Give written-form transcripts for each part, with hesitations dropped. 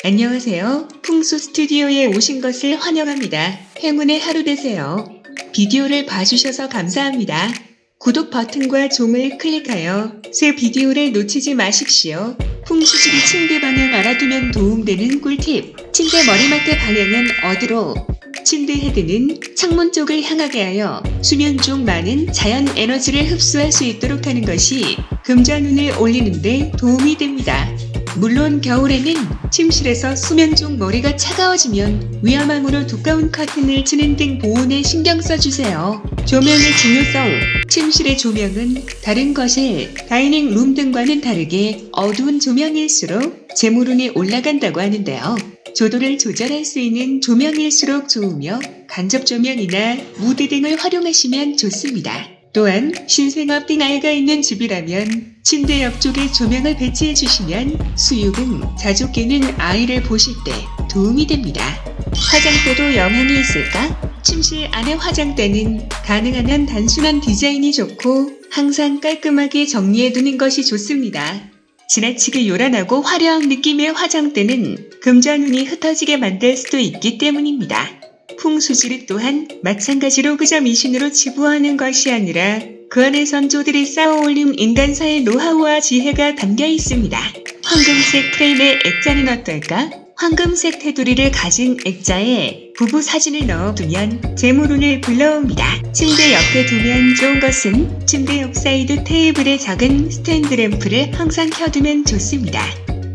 안녕하세요. 풍수 스튜디오에 오신 것을 환영합니다. 행운의 하루 되세요. 비디오를 봐주셔서 감사합니다. 구독 버튼과 종을 클릭하여 새 비디오를 놓치지 마십시오. 풍수지리 침대 방향 알아두면 도움되는 꿀팁. 침대 머리맡의 방향은 어디로? 침대 헤드는 창문 쪽을 향하게 하여 수면 쪽 많은 자연 에너지를 흡수할 수 있도록 하는 것이 금전운을 올리는 데 도움이 됩니다. 물론 겨울에는 침실에서 수면 중 머리가 차가워지면 위험함으로 두꺼운 커튼을 치는 등 보온에 신경 써주세요. 조명의 중요성. 침실의 조명은 다른 거실, 다이닝 룸 등과는 다르게 어두운 조명일수록 재물운이 올라간다고 하는데요. 조도를 조절할 수 있는 조명일수록 좋으며 간접 조명이나 무드 등을 활용하시면 좋습니다. 또한 신생아 띵 아이가 있는 집이라면 침대 옆쪽에 조명을 배치해 주시면 수유금, 자주 깨는 아이를 보실 때 도움이 됩니다. 화장대도 영향이 있을까? 침실 안의 화장대는 가능한 한 단순한 디자인이 좋고 항상 깔끔하게 정리해두는 것이 좋습니다. 지나치게 요란하고 화려한 느낌의 화장대는 금전운이 흩어지게 만들 수도 있기 때문입니다. 풍수지리 또한 마찬가지로 그저 미신으로 치부하는 것이 아니라 그 안에 선조들이 쌓아올린 인간사의 노하우와 지혜가 담겨 있습니다. 황금색 프레임의 액자는 어떨까? 황금색 테두리를 가진 액자에 부부 사진을 넣어두면 재물운을 불러옵니다. 침대 옆에 두면 좋은 것은 침대 옆 사이드 테이블에 작은 스탠드 램프를 항상 켜두면 좋습니다.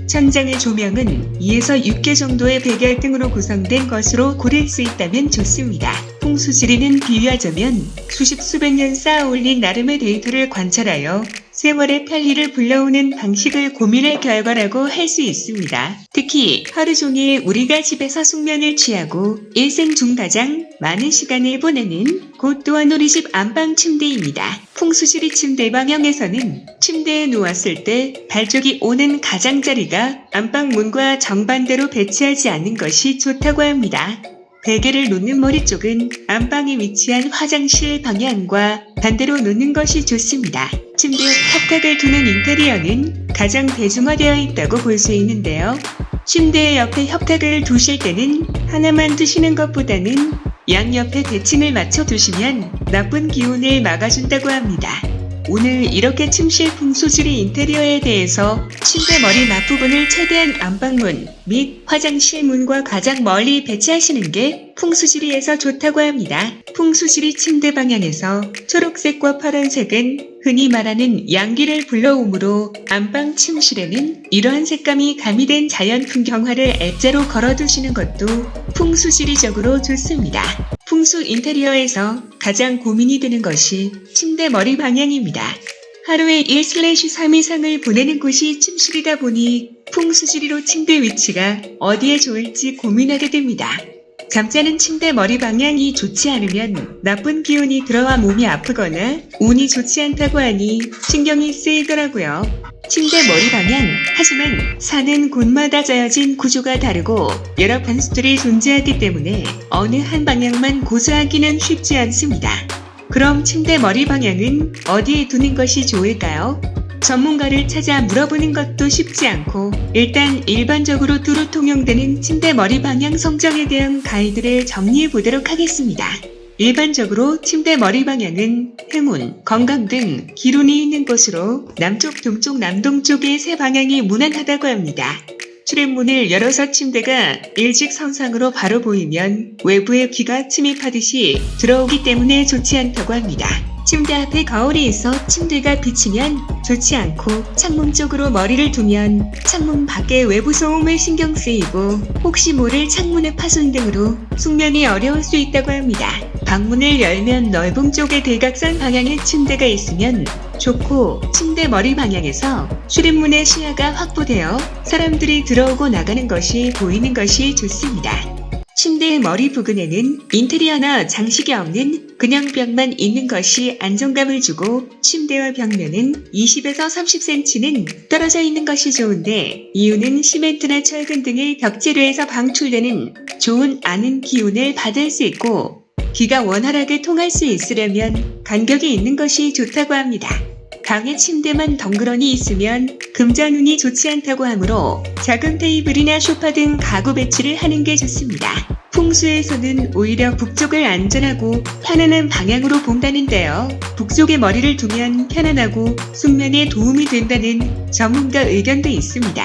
천장의 조명은 2에서 6개 정도의 백열 등으로 구성된 것으로 고를 수 있다면 좋습니다. 풍수지리는 비유하자면 수백 년 쌓아올린 나름의 데이터를 관찰하여 생활의 편리를 불러오는 방식을 고민할 결과라고 할 수 있습니다. 특히 하루 종일 우리가 집에서 숙면을 취하고 일생 중 가장 많은 시간을 보내는 곳 또한 우리 집 안방 침대입니다. 풍수지리 침대 방향에서는 침대에 누웠을 때 발쪽이 오는 가장자리가 안방 문과 정반대로 배치하지 않는 것이 좋다고 합니다. 베개를 놓는 머리 쪽은 안방에 위치한 화장실 방향과 반대로 놓는 것이 좋습니다. 침대 옆 협탁을 두는 인테리어는 가장 대중화되어 있다고 볼 수 있는데요. 침대 옆에 협탁을 두실 때는 하나만 두시는 것보다는 양옆에 대칭을 맞춰 두시면 나쁜 기운을 막아준다고 합니다. 오늘 이렇게 침실 풍수지리 인테리어에 대해서 침대 머리 앞부분을 최대한 안방문 및 화장실 문과 가장 멀리 배치하시는 게 풍수지리에서 좋다고 합니다. 풍수지리 침대 방향에서 초록색과 파란색은 흔히 말하는 양기를 불러오므로 안방 침실에는 이러한 색감이 가미된 자연 풍경화를 액자로 걸어두시는 것도 풍수지리적으로 좋습니다. 풍수 인테리어에서 가장 고민이 되는 것이 침대 머리 방향입니다. 하루에 1/3 이상을 보내는 곳이 침실이다 보니 풍수지리로 침대 위치가 어디에 좋을지 고민하게 됩니다. 잠자는 침대 머리 방향이 좋지 않으면 나쁜 기운이 들어와 몸이 아프거나 운이 좋지 않다고 하니 신경이 쓰이더라고요. 침대 머리 방향. 하지만 사는 곳마다 짜여진 구조가 다르고 여러 변수들이 존재하기 때문에 어느 한 방향만 고수하기는 쉽지 않습니다. 그럼 침대 머리 방향은 어디에 두는 것이 좋을까요? 전문가를 찾아 물어보는 것도 쉽지 않고 일단 일반적으로 두루 통용되는 침대 머리 방향 성정에 대한 가이드를 정리해 보도록 하겠습니다. 일반적으로 침대 머리 방향은 행운, 건강 등 기운이 있는 곳으로 남쪽, 동쪽, 남동쪽의 세 방향이 무난하다고 합니다. 출입문을 열어서 침대가 일직선상으로 바로 보이면 외부의 귀가 침입하듯이 들어오기 때문에 좋지 않다고 합니다. 침대 앞에 거울이 있어 침대가 비치면 좋지 않고 창문 쪽으로 머리를 두면 창문 밖의 외부 소음을 신경 쓰이고 혹시 모를 창문의 파손 등으로 숙면이 어려울 수 있다고 합니다. 방문을 열면 넓은 쪽의 대각선 방향의 침대가 있으면 좋고 침대 머리 방향에서 출입문의 시야가 확보되어 사람들이 들어오고 나가는 것이 보이는 것이 좋습니다. 침대의 머리 부근에는 인테리어나 장식이 없는 그냥 벽만 있는 것이 안정감을 주고 침대와 벽면은 20에서 30cm는 떨어져 있는 것이 좋은데 이유는 시멘트나 철근 등의 벽재료에서 방출되는 좋은 아는 기운을 받을 수 있고 기가 원활하게 통할 수 있으려면 간격이 있는 것이 좋다고 합니다. 방에 침대만 덩그러니 있으면 금전운이 좋지 않다고 하므로 작은 테이블이나 소파 등 가구 배치를 하는 게 좋습니다. 풍수에서는 오히려 북쪽을 안전하고 편안한 방향으로 본다는데요. 북쪽에 머리를 두면 편안하고 숙면에 도움이 된다는 전문가 의견도 있습니다.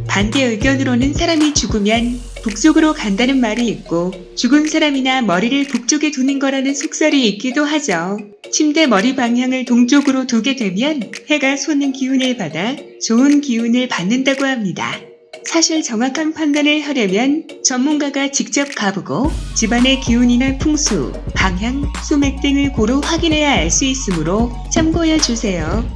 반대 의견으로는 사람이 죽으면 북쪽으로 간다는 말이 있고 죽은 사람이나 머리를 북쪽에 두는 거라는 속설이 있기도 하죠. 침대 머리 방향을 동쪽으로 두게 되면 해가 쏘는 기운을 받아 좋은 기운을 받는다고 합니다. 사실 정확한 판단을 하려면 전문가가 직접 가보고 집안의 기운이나 풍수, 방향, 수맥 등을 고루 확인해야 알 수 있으므로 참고해 주세요.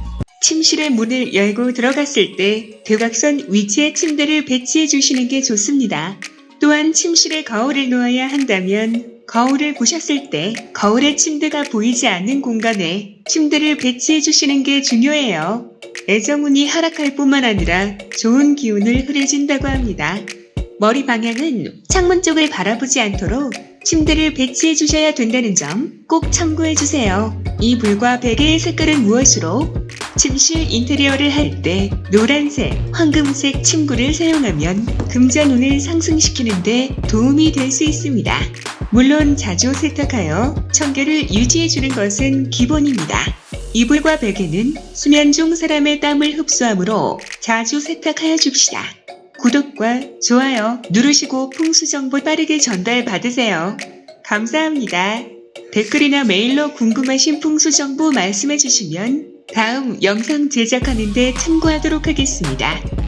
침실의 문을 열고 들어갔을 때 대각선 위치에 침대를 배치해 주시는 게 좋습니다. 또한 침실에 거울을 놓아야 한다면 거울을 보셨을 때 거울에 침대가 보이지 않는 공간에 침대를 배치해 주시는 게 중요해요. 애정운이 하락할 뿐만 아니라 좋은 기운을 흐려진다고 합니다. 머리 방향은 창문 쪽을 바라보지 않도록 침대를 배치해 주셔야 된다는 점 꼭 참고해 주세요. 이불과 베개의 색깔은 무엇으로? 침실 인테리어를 할 때 노란색, 황금색 침구를 사용하면 금전운을 상승시키는데 도움이 될 수 있습니다. 물론 자주 세탁하여 청결을 유지해주는 것은 기본입니다. 이불과 베개는 수면 중 사람의 땀을 흡수하므로 자주 세탁하여 줍시다. 구독과 좋아요 누르시고 풍수 정보 빠르게 전달받으세요. 감사합니다. 댓글이나 메일로 궁금하신 풍수 정보 말씀해 주시면 다음 영상 제작하는 데 참고하도록 하겠습니다.